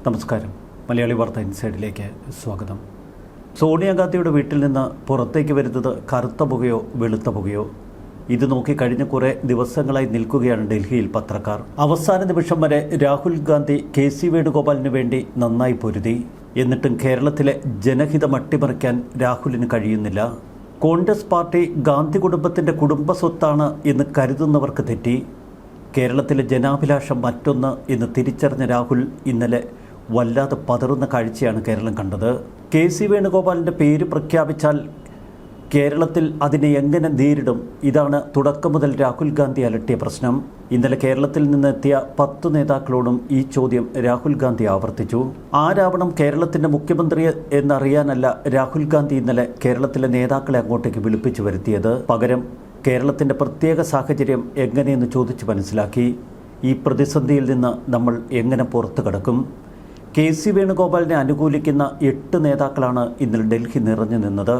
നമസ്കാരം. മലയാളി വാർത്ത ഇൻസൈഡിലേക്ക് സ്വാഗതം. സോണിയാഗാന്ധിയുടെ വീട്ടിൽ നിന്ന് പുറത്തേക്ക് വരുന്നത് കറുത്ത പുകയോ വെളുത്ത പുകയോ? ഇത് നോക്കി കഴിഞ്ഞ കുറേ ദിവസങ്ങളായി നിൽക്കുകയാണ് ഡൽഹിയിൽ പത്രക്കാർ. അവസാന നിമിഷം വരെ രാഹുൽ ഗാന്ധി KC വേണുഗോപാലിന് വേണ്ടി നന്നായി പൊരുതി. എന്നിട്ടും കേരളത്തിലെ ജനഹിതം അട്ടിമറിക്കാൻ രാഹുലിന് കഴിയുന്നില്ല. കോൺഗ്രസ് പാർട്ടി ഗാന്ധി കുടുംബത്തിൻ്റെ കുടുംബ സ്വത്താണ് എന്ന് കരുതുന്നവർക്ക് തെറ്റി. കേരളത്തിലെ ജനാഭിലാഷം മറ്റൊന്ന് എന്ന് തിരിച്ചറിഞ്ഞ രാഹുൽ ഇന്നലെ വല്ലാതെ പതറുന്ന കാഴ്ചയാണ് കേരളം കണ്ടത്. KC വേണുഗോപാലിൻ്റെ പേര് പ്രഖ്യാപിച്ചാൽ കേരളത്തിൽ അതിനെ എങ്ങനെ നേരിടും? ഇതാണ് തുടക്കം മുതൽ രാഹുൽ ഗാന്ധി അലട്ടിയ പ്രശ്നം. ഇന്നലെ കേരളത്തിൽ നിന്നെത്തിയ 10 നേതാക്കളോടും ഈ ചോദ്യം രാഹുൽ ഗാന്ധി ആവർത്തിച്ചു. ആരാവണം കേരളത്തിൻ്റെ മുഖ്യമന്ത്രി എന്നറിയാനല്ല രാഹുൽ ഗാന്ധി ഇന്നലെ കേരളത്തിലെ നേതാക്കളെ അങ്ങോട്ടേക്ക് വിളിപ്പിച്ചു വരുത്തിയത്. പകരം കേരളത്തിൻ്റെ പ്രത്യേക സാഹചര്യം എങ്ങനെയെന്ന് ചോദിച്ച് മനസ്സിലാക്കി. ഈ പ്രതിസന്ധിയിൽ നിന്ന് നമ്മൾ എങ്ങനെ പുറത്തു കടക്കും? KC വേണുഗോപാലിനെ അനുകൂലിക്കുന്ന 8 നേതാക്കളാണ് ഇന്നലെ ഡൽഹി നിറഞ്ഞു നിന്നത്.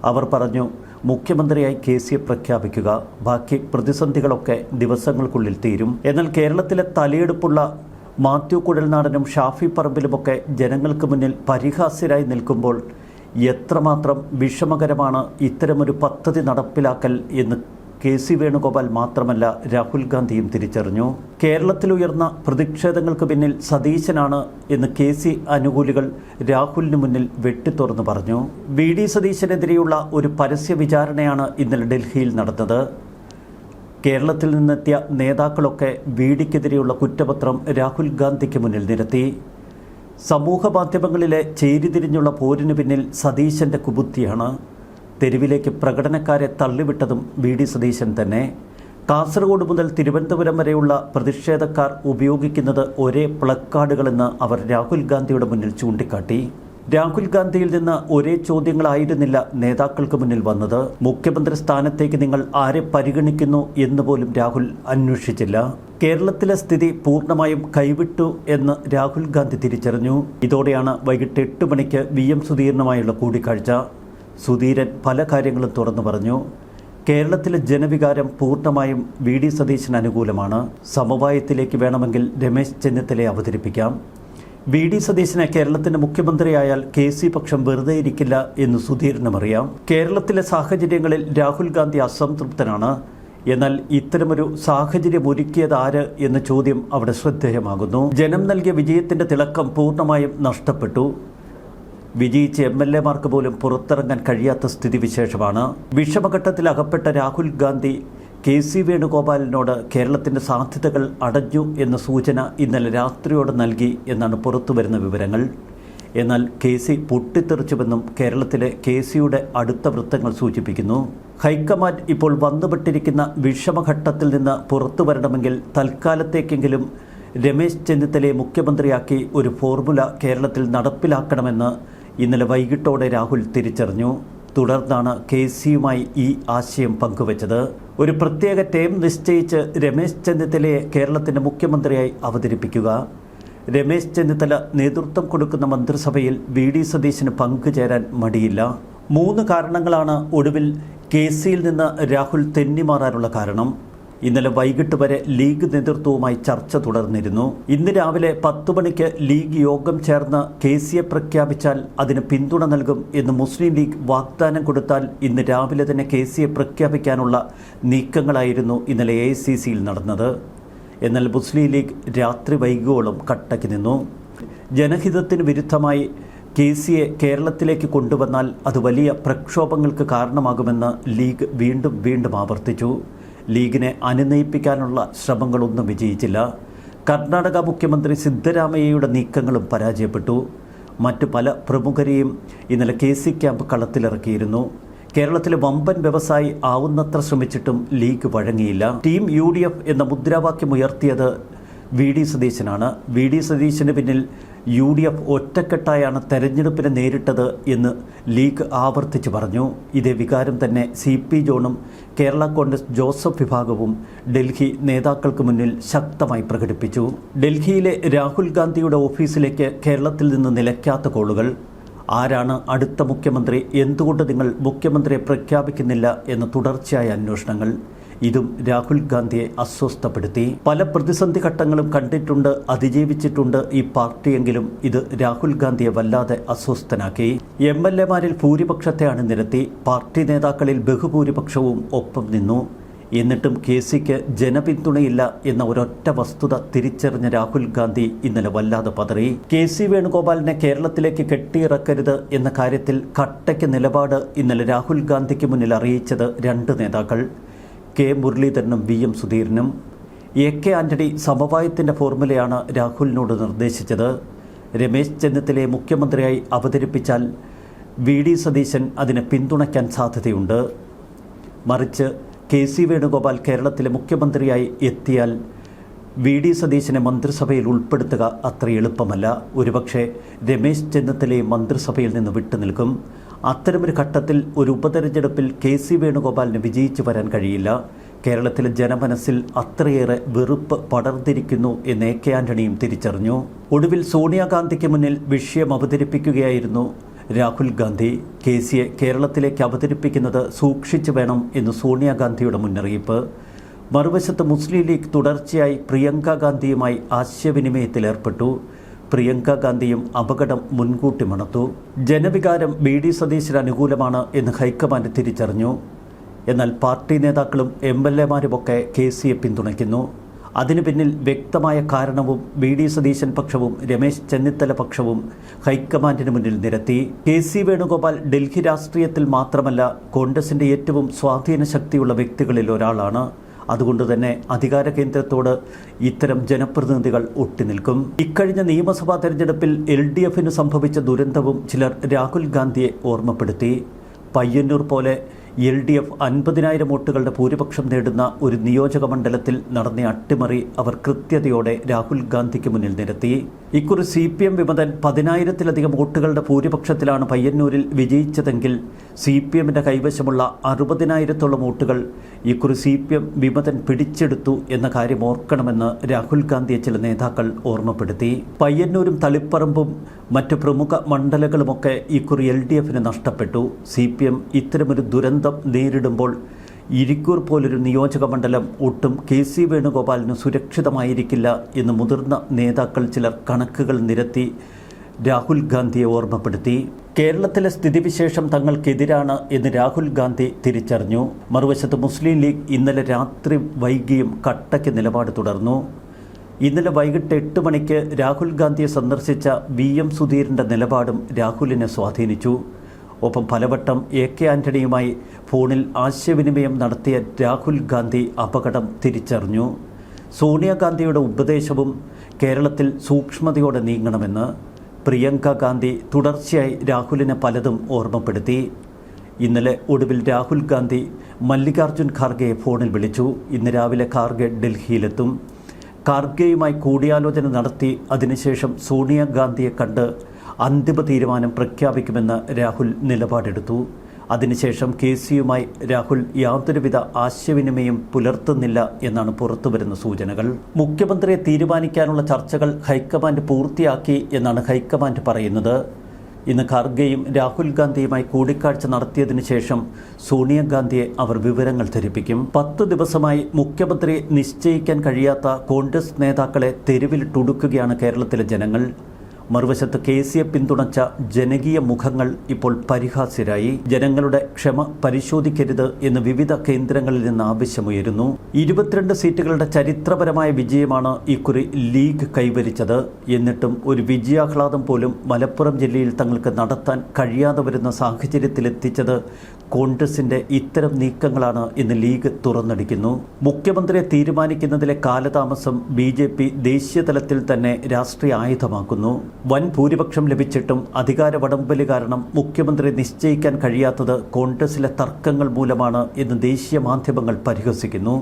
അവർ പറഞ്ഞു, മുഖ്യമന്ത്രിയായി KCയെ പ്രഖ്യാപിക്കുക, ബാക്കി പ്രതിസന്ധികളൊക്കെ ദിവസങ്ങൾക്കുള്ളിൽ തീരും. എന്നാൽ കേരളത്തിലെ തലയെടുപ്പുള്ള മാത്യു കുഴൽനാടനും ഷാഫി പറമ്പിലുമൊക്കെ ജനങ്ങൾക്ക് മുന്നിൽ പരിഹാസ്യരായി നിൽക്കുമ്പോൾ എത്രമാത്രം വിഷമകരമാണ് ഇത്തരമൊരു പദ്ധതി നടപ്പിലാക്കൽ എന്ന് KC വേണുഗോപാൽ മാത്രമല്ല രാഹുൽ ഗാന്ധിയും തിരിച്ചറിഞ്ഞു. കേരളത്തിലുയർന്ന പ്രതിഷേധങ്ങൾക്ക് പിന്നിൽ സതീശനാണ് എന്ന് KC അനുകൂലികൾ രാഹുലിന് മുന്നിൽ വെട്ടിത്തുറന്നു പറഞ്ഞു. VD സതീശനെതിരെയുള്ള ഒരു പരസ്യ വിചാരണയാണ് ഇന്നലെ ഡൽഹിയിൽ നടന്നത്. കേരളത്തിൽ നിന്നെത്തിയ നേതാക്കളൊക്കെ VDക്കെതിരെയുള്ള കുറ്റപത്രം രാഹുൽ ഗാന്ധിക്ക് മുന്നിൽ നിരത്തി. സമൂഹ മാധ്യമങ്ങളിലെ ചേരിതിരിഞ്ഞുള്ള പോരിന് പിന്നിൽ സതീശൻ്റെ കുബുദ്ധിയാണ്. തെരുവിലേക്ക് പ്രകടനക്കാരെ തള്ളിവിട്ടതും VD സതീശൻ തന്നെ. കാസർഗോഡ് മുതൽ തിരുവനന്തപുരം വരെയുള്ള പ്രതിഷേധക്കാർ ഉപയോഗിക്കുന്നത് ഒരേ പ്ലക്കാർഡുകളെന്ന് അവർ രാഹുൽ ഗാന്ധിയുടെ മുന്നിൽ ചൂണ്ടിക്കാട്ടി. രാഹുൽ ഗാന്ധിയിൽ നിന്ന് ഒരേ ചോദ്യങ്ങളായിരുന്നില്ല നേതാക്കൾക്ക് മുന്നിൽ വന്നത്. മുഖ്യമന്ത്രി സ്ഥാനത്തേക്ക് നിങ്ങൾ ആരെ പരിഗണിക്കുന്നു എന്ന് പോലും രാഹുൽ അന്വേഷിച്ചില്ല. കേരളത്തിലെ സ്ഥിതി പൂർണ്ണമായും കൈവിട്ടു എന്ന് രാഹുൽ ഗാന്ധി തിരിച്ചറിഞ്ഞു. ഇതോടെയാണ് വൈകിട്ട് 8 മണിക്ക് VM സുധീരനുമായുള്ള കൂടിക്കാഴ്ച. സുധീരൻ പല കാര്യങ്ങളും തുറന്നു പറഞ്ഞു. കേരളത്തിലെ ജനവികാരം പൂർണ്ണമായും VD സതീശന് അനുകൂലമാണ്. സമവായത്തിലേക്ക് വേണമെങ്കിൽ രമേശ് ചെന്നിത്തലയെ അവതരിപ്പിക്കാം. VD സതീശനെ കേരളത്തിൻ്റെ മുഖ്യമന്ത്രിയായാൽ KC പക്ഷം വെറുതെ ഇരിക്കില്ല എന്ന് സുധീരനും അറിയാം. കേരളത്തിലെ സാഹചര്യങ്ങളിൽ രാഹുൽ ഗാന്ധി അസംതൃപ്തനാണ്. എന്നാൽ ഇത്തരമൊരു സാഹചര്യം ഒരുക്കിയത് ആര് എന്ന ചോദ്യം അവിടെ ശ്രദ്ധേയമാകുന്നു. ജനം നൽകിയ വിജയത്തിൻ്റെ തിളക്കം പൂർണ്ണമായും നഷ്ടപ്പെട്ടു. വിജയിച്ച MLA-മാർക്ക് പോലും പുറത്തിറങ്ങാൻ കഴിയാത്ത സ്ഥിതിവിശേഷമാണ്. വിഷമഘട്ടത്തിൽ അകപ്പെട്ട രാഹുൽ ഗാന്ധി KC വേണുഗോപാലിനോട് കേരളത്തിൻ്റെ സാധ്യതകൾ അടഞ്ഞു എന്ന സൂചന ഇന്നലെ രാത്രിയോടെ നൽകി എന്നാണ് പുറത്തുവരുന്ന വിവരങ്ങൾ. എന്നാൽ KC പൊട്ടിത്തെറിച്ചുവെന്നും കേരളത്തിലെ KCയുടെ അടുത്ത വൃത്തങ്ങൾ സൂചിപ്പിക്കുന്നു. ഹൈക്കമാൻഡ് ഇപ്പോൾ വന്നുപെട്ടിരിക്കുന്ന വിഷമഘട്ടത്തിൽ നിന്ന് പുറത്തു വരണമെങ്കിൽ തൽക്കാലത്തേക്കെങ്കിലും രമേശ് ചെന്നിത്തലയെ മുഖ്യമന്ത്രിയാക്കി ഒരു ഫോർമുല കേരളത്തിൽ നടപ്പിലാക്കണമെന്ന് ഇന്നലെ വൈകിട്ടോടെ രാഹുൽ തിരിച്ചറിഞ്ഞു. തുടർന്നാണ് KCയുമായി ഈ ആശയം പങ്കുവച്ചത്. ഒരു പ്രത്യേക ടേം നിശ്ചയിച്ച് രമേശ് ചെന്നിത്തലയെ കേരളത്തിൻ്റെ മുഖ്യമന്ത്രിയായി അവതരിപ്പിക്കുക. രമേശ് ചെന്നിത്തല നേതൃത്വം കൊടുക്കുന്ന മന്ത്രിസഭയിൽ VD സതീശന് പങ്കുചേരാൻ മടിയില്ല. 3 കാരണങ്ങളാണ് ഒടുവിൽ KCയിൽ നിന്ന് രാഹുൽ തെന്നിമാറാനുള്ള കാരണം. ഇന്നലെ വൈകിട്ട് വരെ ലീഗ് നേതൃത്വവുമായി ചർച്ച തുടർന്നിരുന്നു. ഇന്ന് രാവിലെ 10 മണിക്ക് ലീഗ് യോഗം ചേർന്ന് KCയെ പ്രഖ്യാപിച്ചാൽ അതിന് പിന്തുണ നൽകും എന്ന് മുസ്ലിം ലീഗ് വാഗ്ദാനം കൊടുത്താൽ ഇന്ന് രാവിലെ തന്നെ KCയെ പ്രഖ്യാപിക്കാനുള്ള നീക്കങ്ങളായിരുന്നു ഇന്നലെ AICCയിൽ നടന്നത്. എന്നാൽ മുസ്ലിം ലീഗ് രാത്രി വൈകിയോളം കട്ടയ്ക്ക് നിന്നു. ജനഹിതത്തിന് വിരുദ്ധമായി KCയെ കേരളത്തിലേക്ക് കൊണ്ടുവന്നാൽ അത് വലിയ പ്രക്ഷോഭങ്ങൾക്ക് കാരണമാകുമെന്ന് ലീഗ് വീണ്ടും ആവർത്തിച്ചു. ലീഗിനെ അനുനയിപ്പിക്കാനുള്ള ശ്രമങ്ങളൊന്നും വിജയിച്ചില്ല. കർണാടക മുഖ്യമന്ത്രി സിദ്ധരാമയ്യയുടെ നീക്കങ്ങളും പരാജയപ്പെട്ടു. മറ്റു പല പ്രമുഖരെയും ഇന്നലെ KC ക്യാമ്പ് കളത്തിലിറക്കിയിരുന്നു. കേരളത്തിലെ വമ്പൻ വ്യവസായി ആവുന്നത്ര ശ്രമിച്ചിട്ടും ലീഗ് വഴങ്ങിയില്ല. ടീം UDF എന്ന മുദ്രാവാക്യം ഉയർത്തിയത് VD സതീശനാണ്. VD സതീശന് പിന്നിൽ UDF ഒറ്റക്കെട്ടായാണ് തെരഞ്ഞെടുപ്പിനെ നേരിട്ടത് എന്ന് ലീഗ് ആവർത്തിച്ച് പറഞ്ഞു. ഇതേ വികാരം തന്നെ CP ജോണും കേരള കോൺഗ്രസ് ജോസഫ് വിഭാഗവും ഡൽഹി നേതാക്കൾക്ക് മുന്നിൽ ശക്തമായി പ്രകടിപ്പിച്ചു. ഡൽഹിയിലെ രാഹുൽ ഗാന്ധിയുടെ ഓഫീസിലേക്ക് കേരളത്തിൽ നിന്ന് നിലയ്ക്കാത്ത കോളുകൾ. ആരാണ് അടുത്ത മുഖ്യമന്ത്രി, എന്തുകൊണ്ട് നിങ്ങൾ മുഖ്യമന്ത്രിയെ പ്രഖ്യാപിക്കുന്നില്ല എന്ന തുടർച്ചയായ അന്വേഷണങ്ങൾ. ഇതും രാഹുൽ ഗാന്ധിയെ അസ്വസ്ഥപ്പെടുത്തി. പല പ്രതിസന്ധി ഘട്ടങ്ങളും കണ്ടിട്ടുണ്ട്, അതിജീവിച്ചിട്ടുണ്ട് ഈ പാർട്ടിയെങ്കിലും ഇത് രാഹുൽ ഗാന്ധിയെ വല്ലാതെ അസ്വസ്ഥനാക്കി. MLA-മാരിൽ ഭൂരിപക്ഷത്തെ അണിനിരത്തി, പാർട്ടി നേതാക്കളിൽ ബഹുഭൂരിപക്ഷവും ഒപ്പം നിന്നു. എന്നിട്ടും KCക്ക് ജനപിന്തുണയില്ല എന്ന ഒരൊറ്റ വസ്തുത തിരിച്ചറിഞ്ഞ രാഹുൽ ഗാന്ധി ഇന്നലെ വല്ലാതെ പതറി. KC വേണുഗോപാലിനെ കേരളത്തിലേക്ക് കെട്ടിയിറക്കരുത് എന്ന കാര്യത്തിൽ കട്ടയ്ക്ക് നിലപാട് ഇന്നലെ രാഹുൽ ഗാന്ധിക്ക് മുന്നിൽ അറിയിച്ചത് രണ്ട് നേതാക്കൾ, K മുരളീധരനും VM സുധീരനും. AK ആന്റണി സമവായത്തിൻ്റെ ഫോർമുലയാണ് രാഹുലിനോട് നിർദ്ദേശിച്ചത്. രമേശ് ചെന്നിത്തലയെ മുഖ്യമന്ത്രിയായി അവതരിപ്പിച്ചാൽ VD സതീശൻ അതിനെ പിന്തുണയ്ക്കാൻ സാധ്യതയുണ്ട്. മറിച്ച് KC വേണുഗോപാൽ കേരളത്തിലെ മുഖ്യമന്ത്രിയായി എത്തിയാൽ VD സതീശനെ മന്ത്രിസഭയിൽ ഉൾപ്പെടുത്തുക അത്ര എളുപ്പമല്ല. ഒരുപക്ഷെ രമേശ് ചെന്നിത്തലയെ മന്ത്രിസഭയിൽ നിന്ന് വിട്ടുനിൽക്കും. അത്തരമൊരു ഘട്ടത്തിൽ ഒരു ഉപതെരഞ്ഞെടുപ്പിൽ KC വേണുഗോപാലിന് വിജയിച്ചു വരാൻ കഴിയില്ല. കേരളത്തിലെ ജനമനസ്സിൽ അത്രയേറെ വെറുപ്പ് പടർന്നിരിക്കുന്നു എന്ന് AK ആന്റണിയും തിരിച്ചറിഞ്ഞു. ഒടുവിൽ സോണിയാഗാന്ധിക്ക് മുന്നിൽ വിഷയം അവതരിപ്പിക്കുകയായിരുന്നു രാഹുൽ ഗാന്ധി. KCയെ കേരളത്തിലേക്ക് അവതരിപ്പിക്കുന്നത് സൂക്ഷിച്ചു വേണം എന്ന് സോണിയാഗാന്ധിയുടെ മുന്നറിയിപ്പ്. മറുവശത്ത് മുസ്ലിം ലീഗ് തുടർച്ചയായി പ്രിയങ്ക ഗാന്ധിയുമായി ആശയവിനിമയത്തിലേർപ്പെട്ടു. പ്രിയങ്ക ഗാന്ധിയും അപകടം മുൻകൂട്ടി മണത്തു. ജനവികാരം VD സതീശന് അനുകൂലമാണ് എന്ന് ഹൈക്കമാൻഡ് തിരിച്ചറിഞ്ഞു. എന്നാൽ പാർട്ടി നേതാക്കളും MLA-മാരുമൊക്കെ KCയെ പിന്തുണയ്ക്കുന്നു. അതിനു പിന്നിൽ വ്യക്തമായ കാരണവും VD സതീശൻ പക്ഷവും രമേശ് ചെന്നിത്തല പക്ഷവും ഹൈക്കമാൻഡിന് മുന്നിൽ നിരത്തി. KC വേണുഗോപാൽ ഡൽഹി രാഷ്ട്രീയത്തിൽ മാത്രമല്ല കോൺഗ്രസിൻ്റെ ഏറ്റവും സ്വാധീന ശക്തിയുള്ള വ്യക്തികളിൽ ഒരാളാണ്. അതുകൊണ്ട് തന്നെ അധികാര കേന്ദ്രത്തോട് ഇത്തരം ജനപ്രതിനിധികൾ ഒട്ടിനിൽക്കും. ഇക്കഴിഞ്ഞ നിയമസഭാ തെരഞ്ഞെടുപ്പിൽ LDFന് സംഭവിച്ച ദുരന്തവും ചിലർ രാഹുൽ ഗാന്ധിയെ ഓർമ്മപ്പെടുത്തി. പയ്യന്നൂർ പോലെ LDF 50,000 വോട്ടുകളുടെ ഭൂരിപക്ഷം നേടുന്ന ഒരു നിയോജക മണ്ഡലത്തിൽ നടന്ന അട്ടിമറി അവർ കൃത്യതയോടെ രാഹുൽ ഗാന്ധിക്ക് മുന്നിൽ നിരത്തി. ഇക്കുറി CPM വിമതൻ 10,000-ലധികം വോട്ടുകളുടെ ഭൂരിപക്ഷത്തിലാണ് പയ്യന്നൂരിൽ വിജയിച്ചതെങ്കിൽ CPMന്റെ കൈവശമുള്ള 60,000-ഓളം വോട്ടുകൾ ഇക്കുറി CPM വിമതൻ പിടിച്ചെടുത്തു എന്ന കാര്യം ഓർക്കണമെന്ന് രാഹുൽ ഗാന്ധിയെ ചില നേതാക്കൾ ഓർമ്മപ്പെടുത്തി. പയ്യന്നൂരും തളിപ്പറമ്പും മറ്റ് പ്രമുഖ മണ്ഡലങ്ങളുമൊക്കെ ഇക്കുറി LDFന് നഷ്ടപ്പെട്ടു. CPM ഇത്തരമൊരു ദുരന്തം നേരിടുമ്പോൾ ഇരിക്കൂർ പോലൊരു നിയോജക മണ്ഡലം ഒട്ടും KC വേണുഗോപാലിന് സുരക്ഷിതമായിരിക്കില്ല എന്ന് മുതിർന്ന നേതാക്കൾ ചിലർ കണക്കുകൾ നിരത്തി രാഹുൽ ഗാന്ധിയെ ഓർമ്മപ്പെടുത്തി. കേരളത്തിലെ സ്ഥിതിവിശേഷം തങ്ങൾക്കെതിരാണ് എന്ന് രാഹുൽ ഗാന്ധി തിരിച്ചറിഞ്ഞു. മറുവശത്ത് മുസ്ലിം ലീഗ് ഇന്നലെ രാത്രി വൈകിയും കട്ടയ്ക്ക് നിലപാട് തുടർന്നു. ഇന്നലെ വൈകിട്ട് 8 മണിക്ക് രാഹുൽ ഗാന്ധിയെ സന്ദർശിച്ച VM സുധീരൻ്റെ നിലപാടും രാഹുലിനെ സ്വാധീനിച്ചു. ഒപ്പം പലവട്ടം AK ആന്റണിയുമായി ഫോണിൽ ആശയവിനിമയം നടത്തിയ രാഹുൽ ഗാന്ധി അപകടം തിരിച്ചറിഞ്ഞു. സോണിയാഗാന്ധിയുടെ ഉപദേശവും കേരളത്തിൽ സൂക്ഷ്മതയോടെ നീങ്ങണമെന്ന് പ്രിയങ്ക ഗാന്ധി തുടർച്ചയായി രാഹുലിനെ പലതും ഓർമ്മപ്പെടുത്തി. ഇന്നലെ ഒടുവിൽ രാഹുൽ ഗാന്ധി മല്ലികാർജുൻ ഖാർഗെയെ ഫോണിൽ വിളിച്ചു. ഇന്ന് രാവിലെ ഖാർഗെ ഡൽഹിയിലെത്തും. ഖാർഗെയുമായി കൂടിയാലോചന നടത്തി അതിനുശേഷം സോണിയാഗാന്ധിയെ കണ്ട് അന്തിമ തീരുമാനം പ്രഖ്യാപിക്കുമെന്ന് രാഹുൽ നിലപാടെടുത്തു. അതിനുശേഷം KCയുമായി രാഹുൽ യാതൊരുവിധ ആശയവിനിമയം പുലർത്തുന്നില്ല എന്നാണ് പുറത്തുവരുന്ന സൂചനകൾ. മുഖ്യമന്ത്രിയെ തീരുമാനിക്കാനുള്ള ചർച്ചകൾ ഹൈക്കമാൻഡ് പൂർത്തിയാക്കി എന്നാണ് ഹൈക്കമാൻഡ് പറയുന്നത്. ഇന്ന് ഖാർഗെയും രാഹുൽ ഗാന്ധിയുമായി കൂടിക്കാഴ്ച നടത്തിയതിനു ശേഷം സോണിയാഗാന്ധിയെ അവർ വിവരങ്ങൾ ധരിപ്പിക്കും. 10 ദിവസമായി മുഖ്യമന്ത്രിയെ നിശ്ചയിക്കാൻ കഴിയാത്ത കോൺഗ്രസ് നേതാക്കളെ തെരുവിലിട്ടൊടുക്കുകയാണ് കേരളത്തിലെ ജനങ്ങൾ. മറുവശത്ത് KCയെ പിന്തുണച്ച ജനകീയ മുഖങ്ങൾ ഇപ്പോൾ പരിഹാസ്യരായി. ജനങ്ങളുടെ ക്ഷമ പരിശോധിക്കരുത് എന്ന് വിവിധ കേന്ദ്രങ്ങളിൽ നിന്ന് ആവശ്യമുയരുന്നു. 22 സീറ്റുകളുടെ ചരിത്രപരമായ വിജയമാണ് ഇക്കുറി ലീഗ് കൈവരിച്ചത്. എന്നിട്ടും ഒരു വിജയാഹ്ലാദം പോലും മലപ്പുറം ജില്ലയിൽ തങ്ങൾക്ക് നടത്താൻ കഴിയാതെ വരുന്ന സാഹചര്യത്തിലെത്തിച്ചത് കോൺഗ്രസിൻ്റെ ഇത്തരം നീക്കങ്ങളാണ് എന്ന് ലീഗ് തുറന്നടിക്കുന്നു. മുഖ്യമന്ത്രിയെ തീരുമാനിക്കുന്നതിലെ കാലതാമസം BJP ദേശീയ തലത്തിൽ തന്നെ രാഷ്ട്രീയ ആയുധമാക്കുന്നു. വൻ ഭൂരിപക്ഷം ലഭിച്ചിട്ടും അധികാര വടംവലി കാരണം മുഖ്യമന്ത്രിയെ നിശ്ചയിക്കാൻ കഴിയാത്തത് കോൺഗ്രസിലെ തർക്കങ്ങൾ മൂലമാണ് എന്ന് ദേശീയ മാധ്യമങ്ങൾ പരിഹസിക്കുന്നു.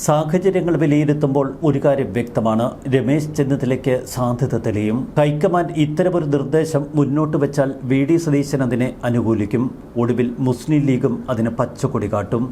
സാഹചര്യങ്ങൾ വിലയിരുത്തുമ്പോൾ ഒരു കാര്യം വ്യക്തമാണ്, രമേശ് ചെന്നിത്തലയ്ക്ക് സാധ്യത തെളിയും. ഹൈക്കമാൻഡ് ഇത്തരമൊരു നിർദ്ദേശം മുന്നോട്ട് വെച്ചാൽ VD സതീശൻ അതിനെ അനുകൂലിക്കും. ഒടുവിൽ മുസ്ലിം ലീഗും അതിന് പച്ചക്കൊടി കാട്ടും.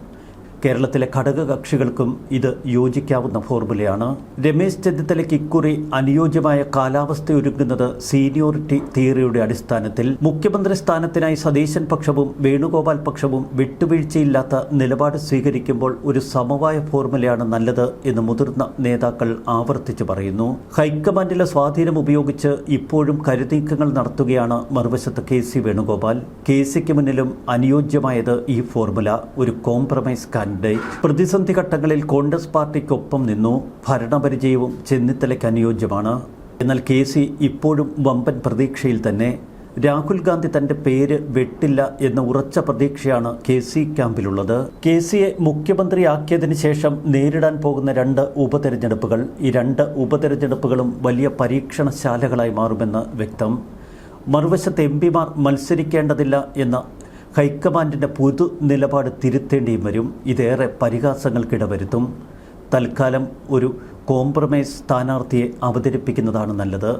കേരളത്തിലെ ഘടകകക്ഷികൾക്കും ഇത് യോജിക്കാവുന്ന ഫോർമുലയാണ്. രമേശ് ചെന്നിത്തലയ്ക്ക് ഇക്കുറി അനുയോജ്യമായ കാലാവസ്ഥയൊരുങ്ങുന്നത് സീനിയോറിറ്റി തിയറിയുടെ അടിസ്ഥാനത്തിൽ മുഖ്യമന്ത്രി സ്ഥാനത്തിനായി സതീശൻ പക്ഷവും വേണുഗോപാൽ പക്ഷവും വിട്ടുവീഴ്ചയില്ലാത്ത നിലപാട് സ്വീകരിക്കുമ്പോൾ ഒരു സമവായ ഫോർമുലയാണ് നല്ലത് എന്ന് മുതിർന്ന നേതാക്കൾ ആവർത്തിച്ചു പറയുന്നു. ഹൈക്കമാൻഡിലെ സ്വാധീനം ഉപയോഗിച്ച് ഇപ്പോഴും കരുനീക്കങ്ങൾ നടത്തുകയാണ് മറുവശത്ത് കെ.സി. വേണുഗോപാൽ. കെ.സിക്ക് മുന്നിലും അനുയോജ്യമായത് ഈ ഫോർമുല, ഒരു കോംപ്രമൈസ് കാൻഡിഡേറ്റ്. പ്രതിസന്ധി ഘട്ടങ്ങളിൽ കോൺഗ്രസ് പാർട്ടിക്കൊപ്പം നിന്നു. ഭരണപരിചയവും ചെന്നിത്തലയ്ക്ക് അനുയോജ്യമാണ്. എന്നാൽ കെ.സി. ഇപ്പോഴും വമ്പൻ പ്രതീക്ഷയിൽ തന്നെ. രാഹുൽ ഗാന്ധി തന്റെ പേര് വെട്ടില്ല എന്ന ഉറച്ച പ്രതീക്ഷയാണ് കെ.സി. ക്യാമ്പിലുള്ളത്. കെ.സിയെ മുഖ്യമന്ത്രിയാക്കിയതിനു ശേഷം നേരിടാൻ പോകുന്ന 2 ഉപതെരഞ്ഞെടുപ്പുകൾ, ഈ 2 ഉപതെരഞ്ഞെടുപ്പുകളും വലിയ പരീക്ഷണശാലകളായി മാറുമെന്ന് വ്യക്തം. മറുവശത്ത് എം.പിമാർ മത്സരിക്കേണ്ടതില്ല എന്ന ഹൈക്കമാൻഡിൻ്റെ പൊതു നിലപാട് തിരുത്തേണ്ടിയും വരും. ഇതേറെ പരിഹാസങ്ങൾക്കിടവരുത്തും. തൽക്കാലം ഒരു കോംപ്രമൈസ് സ്ഥാനാർത്ഥിയെ അവതരിപ്പിക്കുന്നതാണ് നല്ലത്.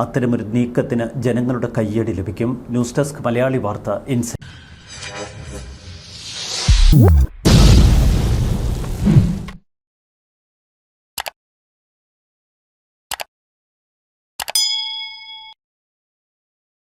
അത്തരമൊരു നീക്കത്തിന് ജനങ്ങളുടെ കയ്യടി ലഭിക്കും. ന്യൂസ് ഡെസ്ക് മലയാളി വാർത്ത ഇൻസൈറ്റ്.